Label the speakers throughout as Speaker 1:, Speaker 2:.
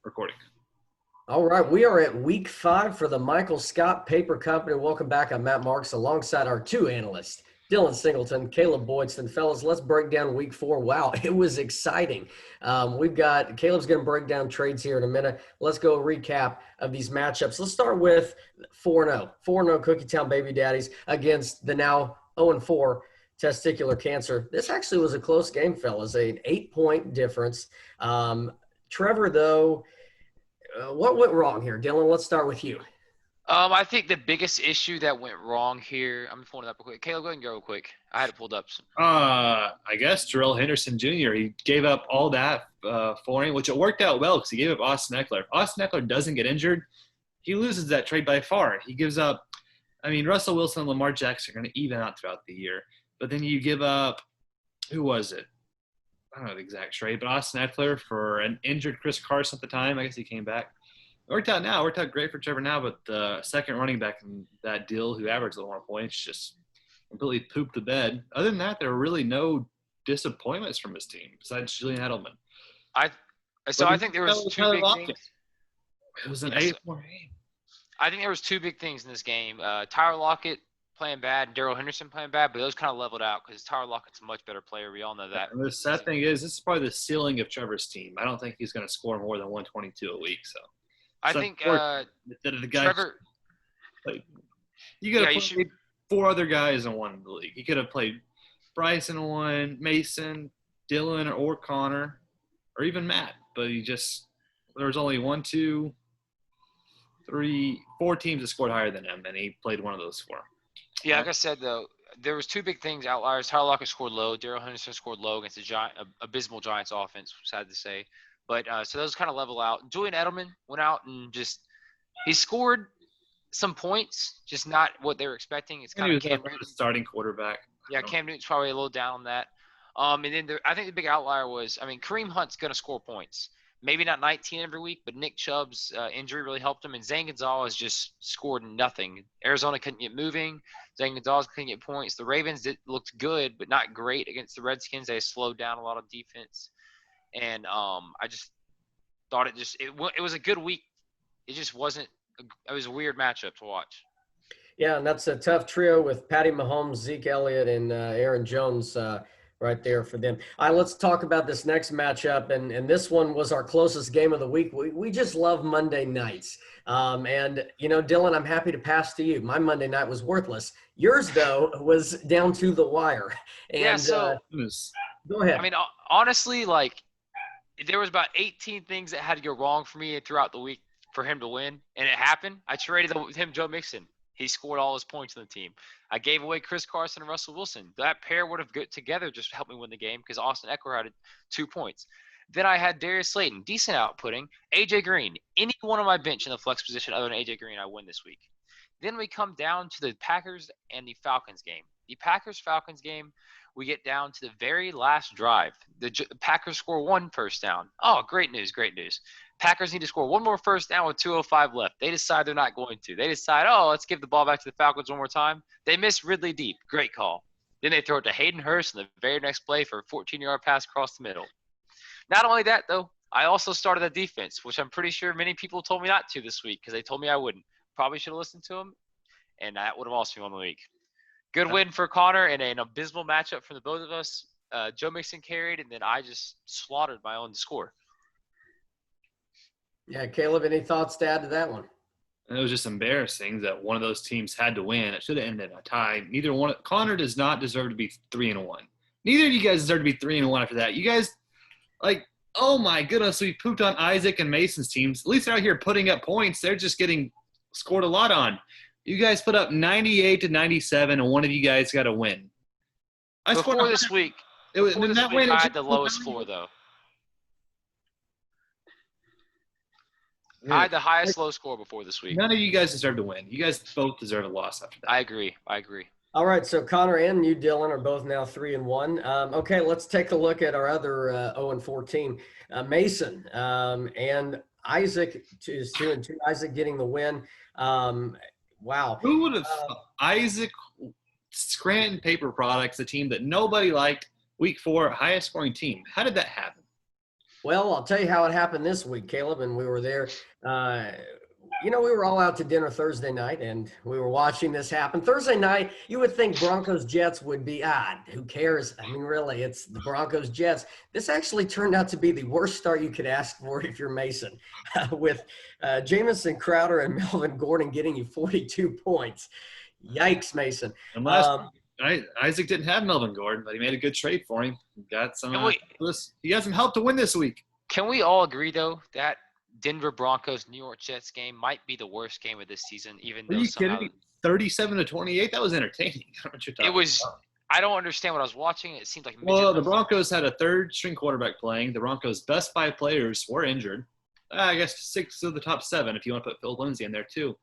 Speaker 1: Recording.
Speaker 2: All right, we are at week 5 for the Michael Scott Paper Company. Welcome back. I'm Matt Marks alongside our two analysts, Dylan Singleton, Caleb Boydston. Fellas, let's break down week 4. Wow, it was exciting. Caleb's going to break down trades here in a minute. Let's go recap of these matchups. Let's start with 4-0. 4-0 Cookie Town Baby Daddies against the now 0-4 Testicular Cancer. This actually was a close game, fellas, an 8-point difference. Trevor, though, what went wrong here? Dylan, let's start with you.
Speaker 3: I think the biggest issue that went wrong here, I'm pulling it up real quick. Caleb, go ahead and go real quick. I had it pulled up.
Speaker 1: I guess Terrell Henderson Jr., he gave up all that for him, which it worked out well because he gave up Austin Eckler. If Austin Eckler doesn't get injured, he loses that trade by far. He gives up – Russell Wilson and Lamar Jackson are going to even out throughout the year. But then you give up – who was it? I don't know the exact trade, but Austin Eckler for an injured Chris Carson at the time. I guess he came back. It worked out now. It worked out great for Trevor now, but the second running back in that deal who averaged a little more points just completely pooped the bed. Other than that, there were really no disappointments from his team besides Julian Edelman.
Speaker 3: I think there was two big things.
Speaker 1: It was an 8-4 game.
Speaker 3: I think there was two big things in this game. Tyler Lockett playing bad, Darrell Henderson playing bad, but those kind of leveled out because Tyler Lockett's a much better player. We all know that.
Speaker 1: And the sad thing is, this is probably the ceiling of Trevor's team. I don't think he's going to score more than 122 a week. So
Speaker 3: I think
Speaker 1: the guy
Speaker 3: Trevor.
Speaker 1: You got to play 4 other guys in one in the league. He could have played Bryson in one, Mason, Dylan, or Connor, or even Matt. But there was only 1, 2, 3, 4 teams that scored higher than him, and he played one of those 4.
Speaker 3: Yeah, like I said, though, there was two big things, outliers. Tyler Lockett scored low. Darrell Henderson scored low against the abysmal Giants offense, sad to say. But so those kind of level out. Julian Edelman went out and he scored some points, just not what they were expecting. It's kind of Cam Newton.
Speaker 1: Starting quarterback.
Speaker 3: Yeah, Cam Newton's probably a little down on that. And then I think the big outlier was, Kareem Hunt's going to score points. Maybe not 19 every week, but Nick Chubb's injury really helped him. And Zane Gonzalez just scored nothing. Arizona couldn't get moving. Zane Gonzalez couldn't get points. The Ravens looked good, but not great against the Redskins. They slowed down a lot of defense. And I just thought it was a good week. It just wasn't – it was a weird matchup to watch.
Speaker 2: Yeah, and that's a tough trio with Patty Mahomes, Zeke Elliott, and Aaron Jones right there for them. All right, let's talk about this next matchup, and this one was our closest game of the week. We just love Monday nights. Dylan, I'm happy to pass to you. My Monday night was worthless. Yours, though, was down to the wire. And, go ahead.
Speaker 3: Honestly, there was about 18 things that had to go wrong for me throughout the week for him to win, and it happened. I traded him Joe Mixon. He scored all his points on the team. I gave away Chris Carson and Russell Wilson. That pair would have got together just to help me win the game because Austin Eckler had 2 points. Then I had Darius Slayton, decent outputting. A.J. Green, any one of my bench in the flex position other than A.J. Green, I win this week. Then we come down to the Packers and the Falcons game. The Packers-Falcons game, we get down to the very last drive. The Packers score 1 first down. Oh, great news, great news. Packers need to score 1 more first down with 2:05 left. They decide they're not going to. They decide, let's give the ball back to the Falcons one more time. They miss Ridley deep. Great call. Then they throw it to Hayden Hurst in the very next play for a 14-yard pass across the middle. Not only that, though, I also started a defense, which I'm pretty sure many people told me not to this week because they told me I wouldn't. Probably should have listened to them, and that would have lost me on the week. Good win for Connor and an abysmal matchup for the both of us. Joe Mixon carried, and then I just slaughtered my own score.
Speaker 2: Yeah, Caleb, any thoughts to add to that one?
Speaker 1: And it was just embarrassing that one of those teams had to win. It should have ended in a tie. Connor does not deserve to be 3-1. Neither of you guys deserve to be 3-1 after that. You guys, oh my goodness, we pooped on Isaac and Mason's teams. At least they're out here putting up points. They're just getting scored a lot on. You guys put up 98-97, and one of you guys got to win.
Speaker 3: Before this week, I had the lowest floor, though. I had the highest low score before this week.
Speaker 1: None of you guys deserve to win. You guys both deserve a loss after that.
Speaker 3: I agree.
Speaker 2: All right, so Connor and you, Dylan, are both now 3-1. Okay, let's take a look at our other 0-4 team. Mason and Isaac is 2-2. Isaac getting the win. Wow.
Speaker 1: Who would have Isaac Scranton Paper Products, a team that nobody liked, week 4, highest scoring team. How did that happen?
Speaker 2: Well, I'll tell you how it happened this week, Caleb, and we were there. We were all out to dinner Thursday night, and we were watching this happen. Thursday night, you would think Broncos Jets would be who cares? I mean, really, it's the Broncos Jets. This actually turned out to be the worst start you could ask for if you're Mason, with Jamison Crowder and Melvin Gordon getting you 42 points. Yikes, Mason.
Speaker 1: Isaac didn't have Melvin Gordon, but he made a good trade for him. Got some. He has some help to win this week.
Speaker 3: Can we all agree though that Denver Broncos New York Jets game might be the worst game of this season? Even though somehow
Speaker 1: 37-28. That was entertaining.
Speaker 3: It was. I don't understand what I was watching. It seemed like
Speaker 1: the Broncos had a third-string quarterback playing. The Broncos' best 5 players were injured. I guess 6 of the top 7, if you want to put Phil Lindsay in there too.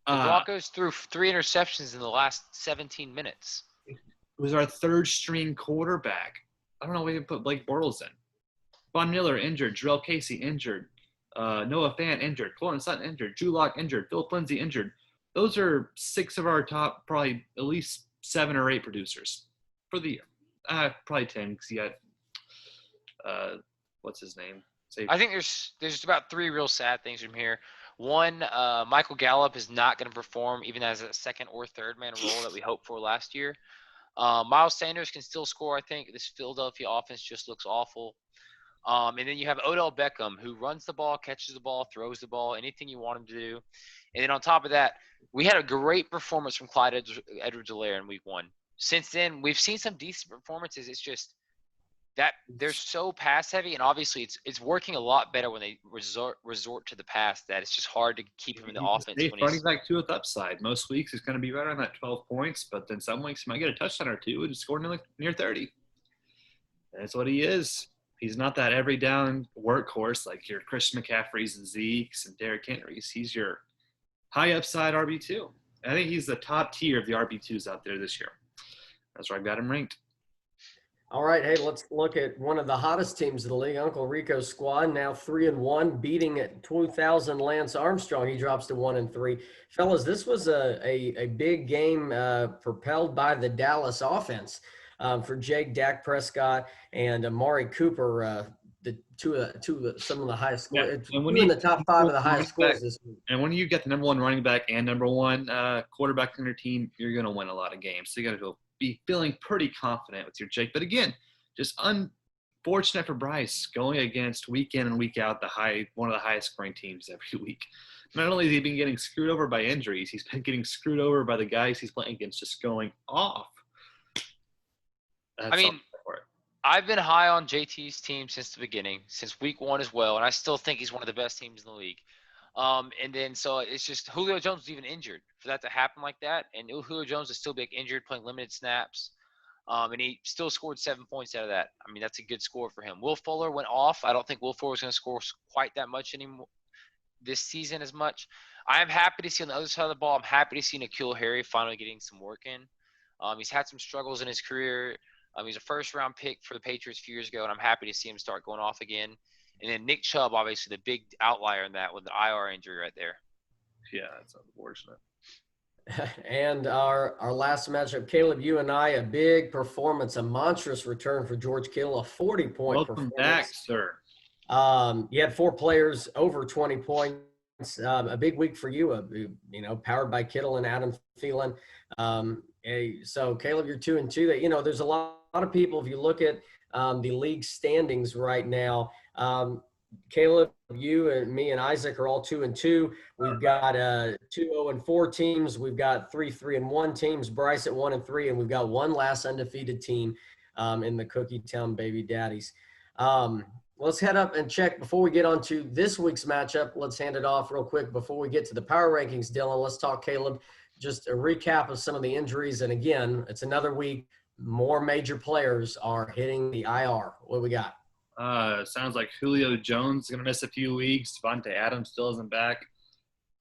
Speaker 3: The Broncos threw 3 interceptions in the last 17 minutes.
Speaker 1: It was our third-string quarterback. I don't know why you put Blake Bortles in. Von Miller injured. Jarrell Casey injured. Noah Fant injured. Courtland Sutton injured. Drew Lock injured. Philip Lindsay injured. Those are 6 of our top, probably at least 7 or 8 producers for the year. Probably 10 because you got what's his name?
Speaker 3: I think there's about 3 real sad things from here. One, Michael Gallup is not going to perform even as a second or third man role that we hoped for last year. Miles Sanders can still score, I think. This Philadelphia offense just looks awful. And then you have Odell Beckham, who runs the ball, catches the ball, throws the ball, anything you want him to do. And then on top of that, we had a great performance from Clyde Edwards-Helaire in week 1. Since then, we've seen some decent performances. It's just that they're so pass heavy, and obviously it's working a lot better when they resort to the pass. That it's just hard to keep him in the offense.
Speaker 1: Running back 2 with upside. Most weeks he's going to be right around that 12 points, but then some weeks he might get a touchdown or 2 and score near 30. That's what he is. He's not that every down workhorse like your Christian McCaffreys and Zeke's and Derrick Henry's. He's your high upside RB2. I think he's the top tier of the RB2s out there this year. That's where I've got him ranked.
Speaker 2: All right, hey, let's look at one of the hottest teams of the league, Uncle Rico's squad, now 3-1, beating at 2,000 Lance Armstrong. He drops to 1-3. Fellas, this was a big game propelled by the Dallas offense for Jake, Dak Prescott, and Amari Cooper, some of the highest scores.
Speaker 1: Yeah.
Speaker 2: In the top 5 of the highest scores this week.
Speaker 1: And when you get the number 1 running back and number 1 quarterback on your team, you're going to win a lot of games. So you got to be feeling pretty confident with your Jake. But again, just unfortunate for Bryce going against week in and week out one of the highest scoring teams every week. Not only has he been getting screwed over by injuries, he's been getting screwed over by the guys he's playing against just going off.
Speaker 3: I've been high on JT's team since the beginning, since week 1 as well, and I still think he's one of the best teams in the league. And then so it's just Julio Jones was even injured for that to happen like that. And Julio Jones is still big injured, playing limited snaps. And he still scored 7 points out of that. I mean, that's a good score for him. Will Fuller went off. I don't think Will Fuller was going to score quite that much anymore this season as much. I am happy to see on the other side of the ball, I'm happy to see N'Keal Harry finally getting some work in. He's had some struggles in his career. He's a first-round pick for the Patriots a few years ago, and I'm happy to see him start going off again. And then Nick Chubb, obviously the big outlier in that with the IR injury right there.
Speaker 1: Yeah, that's unfortunate.
Speaker 2: And our last matchup, Caleb, you and I, a big performance, a monstrous return for George Kittle, a 40-point performance.
Speaker 1: Welcome back, sir.
Speaker 2: You had 4 players over 20 points. A big week for you, powered by Kittle and Adam Thielen. So, Caleb, you're 2-2. There's a lot of people, if you look at the league standings right now, Caleb, you and me and Isaac are all 2-2. We've got 2-0-4 teams. We've got 3-3-1 teams. Bryce at 1-3, and we've got one last undefeated team in the Cookie Town Baby Daddies. Let's head up and check before we get on to this week's matchup. Let's hand it off real quick before we get to the power rankings, Dylan. Let's talk, Caleb, just a recap of some of the injuries. And again, it's another week. More major players are hitting the IR. What do we got?
Speaker 1: Sounds like Julio Jones is going to miss a few weeks. Devontae Adams still isn't back.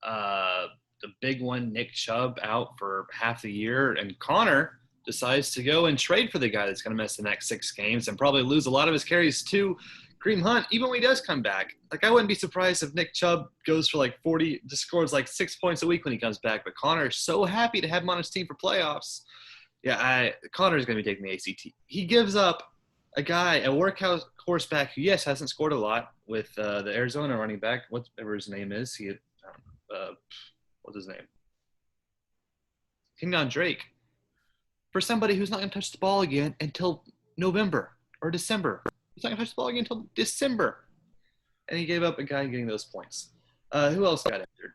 Speaker 1: The big one, Nick Chubb, out for half the year. And Connor decides to go and trade for the guy that's going to miss the next 6 games and probably lose a lot of his carries to Kareem Hunt, even when he does come back. Like, I wouldn't be surprised if Nick Chubb goes for like 40, just scores like 6 points a week when he comes back. But Connor is so happy to have him on his team for playoffs. Yeah, Connor's going to be taking the ACT. He gives up a guy, a workhorse back who, yes, hasn't scored a lot with the Arizona running back, whatever his name is. What's his name? Kenyon Drake. For somebody who's not going to touch the ball again until November or December. He's not going to touch the ball again until December. And he gave up a guy getting those points. Who else got injured?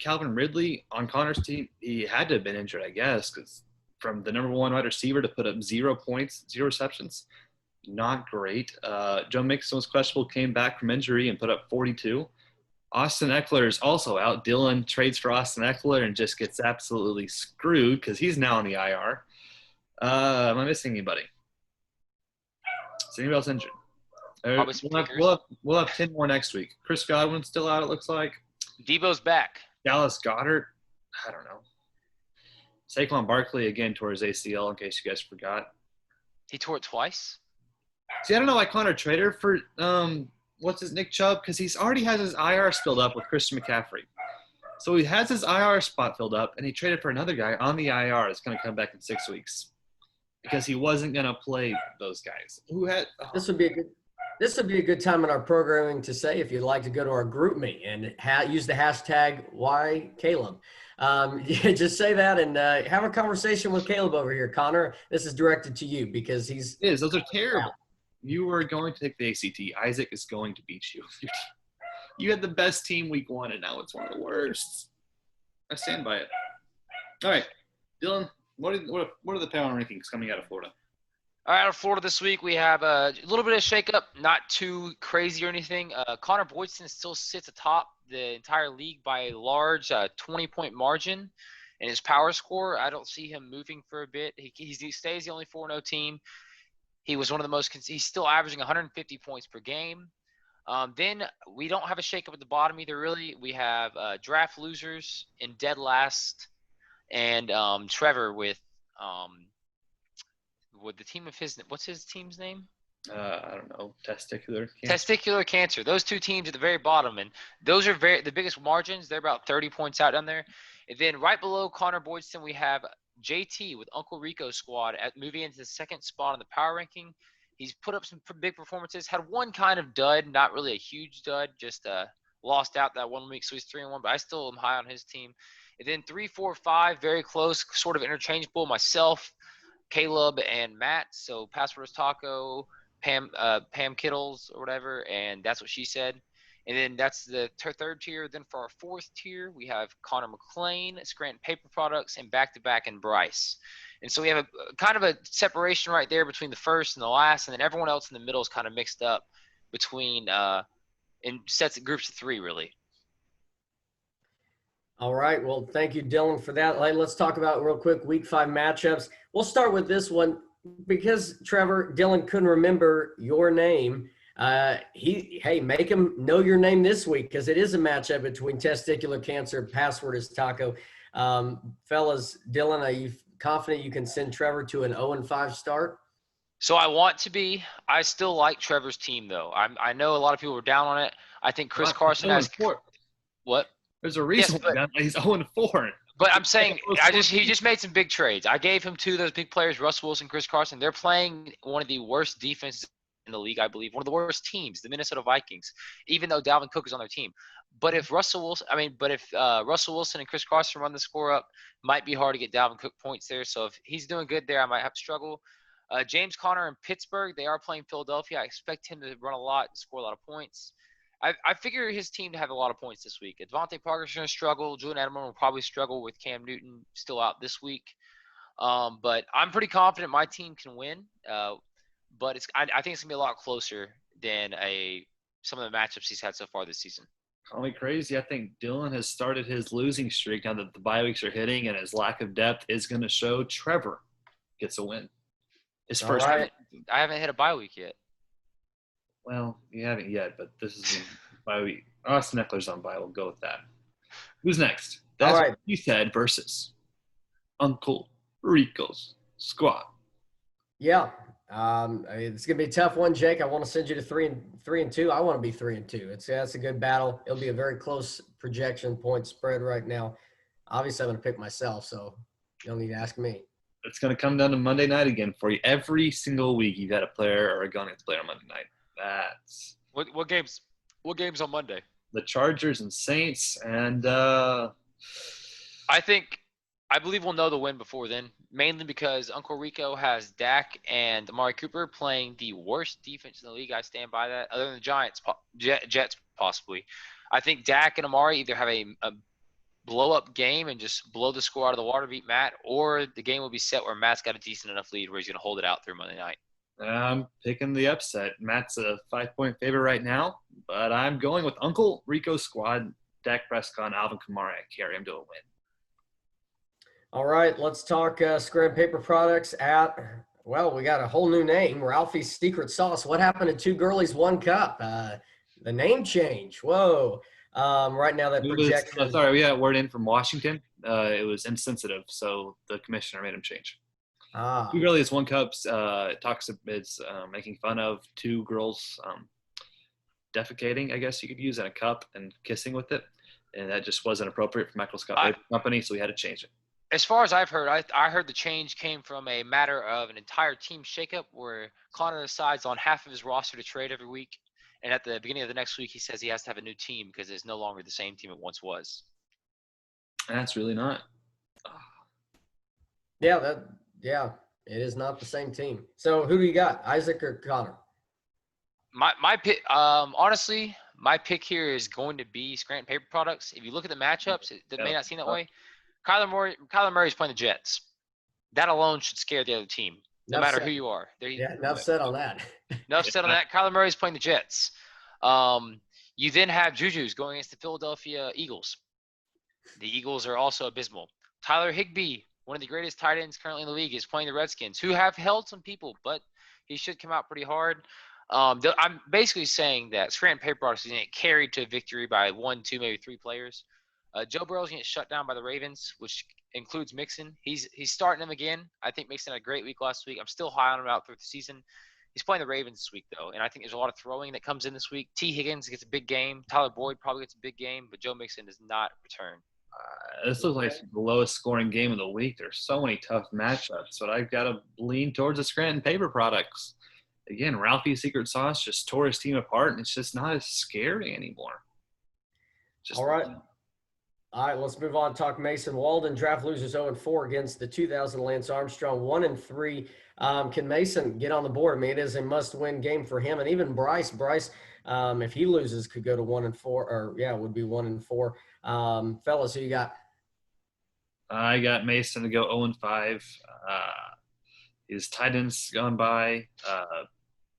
Speaker 1: Calvin Ridley on Connor's team, he had to have been injured, I guess, because from the number one wide receiver to put up 0 points, 0 receptions, not great. Joe Mixon was questionable, came back from injury and put up 42. Austin Eckler is also out. Dylan trades for Austin Eckler and just gets absolutely screwed because he's now on the IR. Am I missing anybody? Is anybody else injured? We'll have 10 more next week. Chris Godwin's still out, it looks like.
Speaker 3: Debo's back.
Speaker 1: Dallas Goedert, I don't know. Saquon Barkley again tore his ACL, in case you guys forgot.
Speaker 3: He tore it twice?
Speaker 1: See, I don't know why Connor traded for Nick Chubb, because he's already has his IR filled up with Christian McCaffrey. So he has his IR spot filled up, and he traded for another guy on the IR that's going to come back in 6 weeks because he wasn't going to play those guys.
Speaker 2: This would be a good time in our programming to say if you'd like to go to our group me and use the hashtag #WhyCaleb. Just say that and have a conversation with Caleb over here, Connor. This is directed to you because
Speaker 1: those are terrible. You are going to take the ACT. Isaac is going to beat you. You had the best team week 1, and now it's one of the worst. I stand by it. All right, Dylan, what are the power rankings coming out of Florida?
Speaker 3: All right, out of Florida this week, we have a little bit of shakeup, not too crazy or anything. Connor Boydston still sits atop the entire league by a large 20-point margin in his power score. I don't see him moving for a bit. He stays the only 4-0 team. He was one of the most – he's still averaging 150 points per game. Then we don't have a shakeup at the bottom either, really. We have draft losers in dead last and Trevor with the team of his – what's his team's name?
Speaker 1: I don't know. Testicular cancer.
Speaker 3: Testicular cancer. Those two teams at the very bottom, and those are the biggest margins. They're about 30 points out down there. And then right below Connor Boydston, we have JT with Uncle Rico's squad moving into the second spot in the power ranking. He's put up some big performances. Had one kind of dud, not really a huge dud, just lost out that 1 week, so he's 3-1. But I still am high on his team. And then 3, 4, 5, very close, sort of interchangeable. Myself, Caleb, and Matt. So password is Taco. Pam Kittles or whatever, and that's what she said. And then that's the third tier. Then for our fourth tier, we have Connor McClain, Scranton Paper Products, and Back-to-Back and Bryce. And so we have a kind of a separation right there between the first and the last, and then everyone else in the middle is kind of mixed up between in sets of groups of 3, really.
Speaker 2: All right. Well, thank you, Dylan, for that. Let's talk about real quick Week 5 matchups. We'll start with this one. Because Trevor, Dylan couldn't remember your name, make him know your name this week because it is a matchup between testicular cancer. Password is Taco. Fellas, Dylan, are you confident you can send Trevor to an 0-5 start?
Speaker 3: So I want to be. I still like Trevor's team, though. I know a lot of people are down on it. I think Chris Carson has – what?
Speaker 1: There's a reason why he's 0-4.
Speaker 3: But I'm saying he just made some big trades. I gave him 2 of those big players, Russell Wilson, Chris Carson. They're playing one of the worst defenses in the league, I believe. One of the worst teams, the Minnesota Vikings, even though Dalvin Cook is on their team. But if Russell Wilson and Chris Carson run the score up, might be hard to get Dalvin Cook points there. So if he's doing good there, I might have to struggle. James Conner in Pittsburgh, they are playing Philadelphia. I expect him to run a lot and score a lot of points. I figure his team to have a lot of points this week. Devontae Parker's going to struggle. Julian Edelman will probably struggle with Cam Newton still out this week. But I'm pretty confident my team can win. But I think it's going to be a lot closer than some of the matchups he's had so far this season.
Speaker 1: Call me crazy. I think Dylan has started his losing streak now that the bye weeks are hitting, and his lack of depth is going to show. Trevor gets a win. His first.
Speaker 3: I haven't hit a bye week yet.
Speaker 1: Well, you haven't yet, but this is bye week. Austin Eckler's on bye. We'll go with that. Who's next? That's
Speaker 2: all right.
Speaker 1: What you said versus Uncle Rico's squad.
Speaker 2: Yeah. It's gonna be a tough one, Jake. I want to send you to 3-2. I want to be 3-2. That's a good battle. It'll be a very close projection point spread right now. Obviously, I'm gonna pick myself, so you don't need to ask me.
Speaker 1: It's going to come down to Monday night again for you. Every single week, you got a player or a gun that's player on Monday night. That's
Speaker 3: What games? What games on Monday?
Speaker 1: the Chargers and Saints, and
Speaker 3: I believe we'll know the win before then, mainly because Uncle Rico has Dak and Amari Cooper playing the worst defense in the league. I stand by that, other than the Giants, Jets possibly. I think Dak and Amari either have a blow-up game and just blow the score out of the water, beat Matt, or the game will be set where Matt's got a decent enough lead where he's going to hold it out through Monday night.
Speaker 1: I'm picking the upset. Matt's a 5-point favorite right now, but I'm going with Uncle Rico's squad, Dak Prescott, and Alvin Kamara. I carry him to a win.
Speaker 2: All right, let's talk Scram Paper Products well, we got a whole new name, Ralphie's Secret Sauce. What happened to Two Girlies, One Cup? The name change. Whoa. Right now that projection.
Speaker 1: Sorry, we got a word in from Washington. It was insensitive, so the commissioner made him change. Two Girlies, One Cups it's making fun of two girls defecating, I guess you could use, in a cup and kissing with it. And that just wasn't appropriate for Michael Scott Paper Company, so we had to change it.
Speaker 3: As far as I've heard, I heard the change came from a matter of an entire team shakeup where Connor decides on half of his roster to trade every week. And at the beginning of the next week, he says he has to have a new team because it's no longer the same team it once was.
Speaker 1: That's really not.
Speaker 2: Yeah, it is not the same team. So who do you got, Isaac or Connor?
Speaker 3: My pick, honestly, my pick here is going to be Scranton Paper Products. If you look at the matchups, it may not seem that way. Kyler Murray's playing the Jets. That alone should scare the other team, no matter who you are.
Speaker 2: Enough said on that.
Speaker 3: Enough said on that. Kyler Murray's playing the Jets. You then have Juju's going against the Philadelphia Eagles. The Eagles are also abysmal. Tyler Higbee, one of the greatest tight ends currently in the league, is playing the Redskins, who have held some people, but he should come out pretty hard. I'm basically saying that Scranton Paper Products is going to get carried to victory by 1, 2, maybe 3 players. Joe Burrow's going to get shut down by the Ravens, which includes Mixon. He's starting him again. I think Mixon had a great week last week. I'm still high on him out through the season. He's playing the Ravens this week, though, and I think there's a lot of throwing that comes in this week. T. Higgins gets a big game. Tyler Boyd probably gets a big game, but Joe Mixon does not return.
Speaker 1: This looks like the lowest scoring game of the week. There's so many tough matchups, but I've got to lean towards the Scranton Paper Products. Again, Ralphie's Secret Sauce just tore his team apart, and it's just not as scary anymore.
Speaker 2: All right, let's move on. Talk Mason Walden. Draft losers 0-4 against the 2000 Lance Armstrong, 1-3. Can Mason get on the board? I mean, it is a must-win game for him, and even Bryce. If he loses, could go to 1-4, or would be 1-4. Fellas, who you got?
Speaker 1: I got Mason to go 0-5. His tight ends gone by.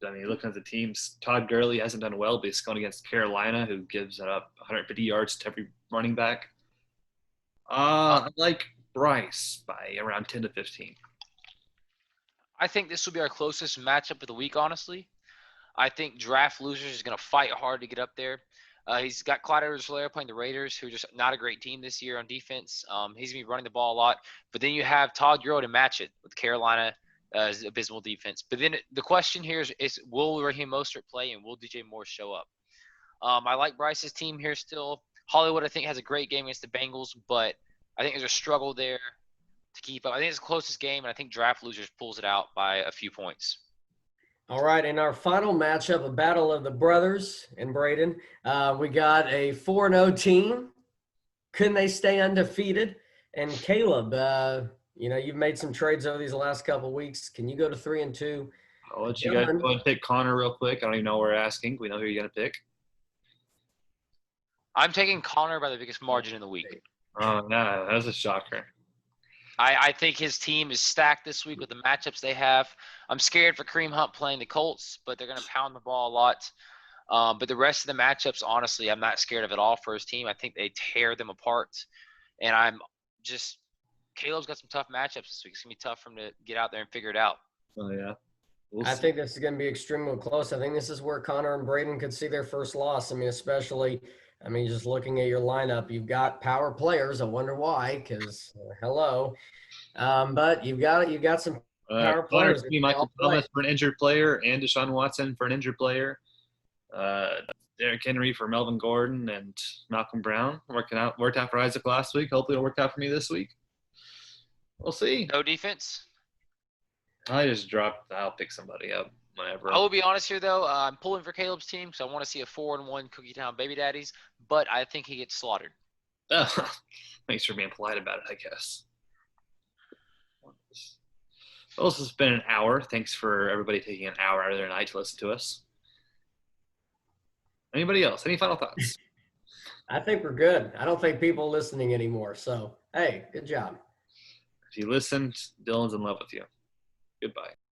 Speaker 1: Looking at the teams, Todd Gurley hasn't done well, but he's going against Carolina, who gives up 150 yards to every running back. I like Bryce by around 10 to 15.
Speaker 3: I think this will be our closest matchup of the week, honestly. I think draft losers is going to fight hard to get up there. He's got Clyde Edwards-Helaire playing the Raiders, who are just not a great team this year on defense. He's going to be running the ball a lot. But then you have Todd Gurley to match it with Carolina. Abysmal defense. But then the question here is will Raheem Mostert play and will DJ Moore show up? I like Bryce's team here still. Hollywood, I think, has a great game against the Bengals, but I think there's a struggle there to keep up. I think it's the closest game, and I think draft losers pulls it out by a few points.
Speaker 2: All right, in our final matchup, a battle of the brothers in Braden, we got a 4-0 team. Can they stay undefeated? And Caleb, you've made some trades over these last couple of weeks. Can you go to 3-2?
Speaker 1: I'll let you guys go and pick Connor real quick. I don't even know what we're asking. We know who you're going to pick.
Speaker 3: I'm taking Connor by the biggest margin in the week.
Speaker 1: Oh, no, that was a shocker.
Speaker 3: I think his team is stacked this week with the matchups they have. I'm scared for Kareem Hunt playing the Colts, but they're going to pound the ball a lot. But the rest of the matchups, honestly, I'm not scared of at all for his team. I think they tear them apart. And Caleb's got some tough matchups this week. It's going to be tough for him to get out there and figure it out.
Speaker 1: Oh, yeah.
Speaker 2: I think this is going to be extremely close. I think this is where Connor and Braden could see their first loss. Especially just looking at your lineup, you've got power players. I wonder why, because hello. But you've got some power players.
Speaker 1: Michael Thomas for an injured player and Deshaun Watson for an injured player. Derrick Henry for Melvin Gordon and Malcolm Brown. Worked out for Isaac last week. Hopefully it'll work out for me this week. We'll see.
Speaker 3: No defense?
Speaker 1: I just dropped. I'll pick somebody up whenever.
Speaker 3: I will be honest here, though. I'm pulling for Caleb's team, so I want to see a 4-1 Cookie Town Baby Daddies, but I think he gets slaughtered.
Speaker 1: Thanks for being polite about it, I guess. Well, this has been an hour. Thanks for everybody taking an hour out of their night to listen to us. Anybody else? Any final thoughts?
Speaker 2: I think we're good. I don't think people are listening anymore. So, hey, good job.
Speaker 1: If you listened, Dylan's in love with you. Goodbye.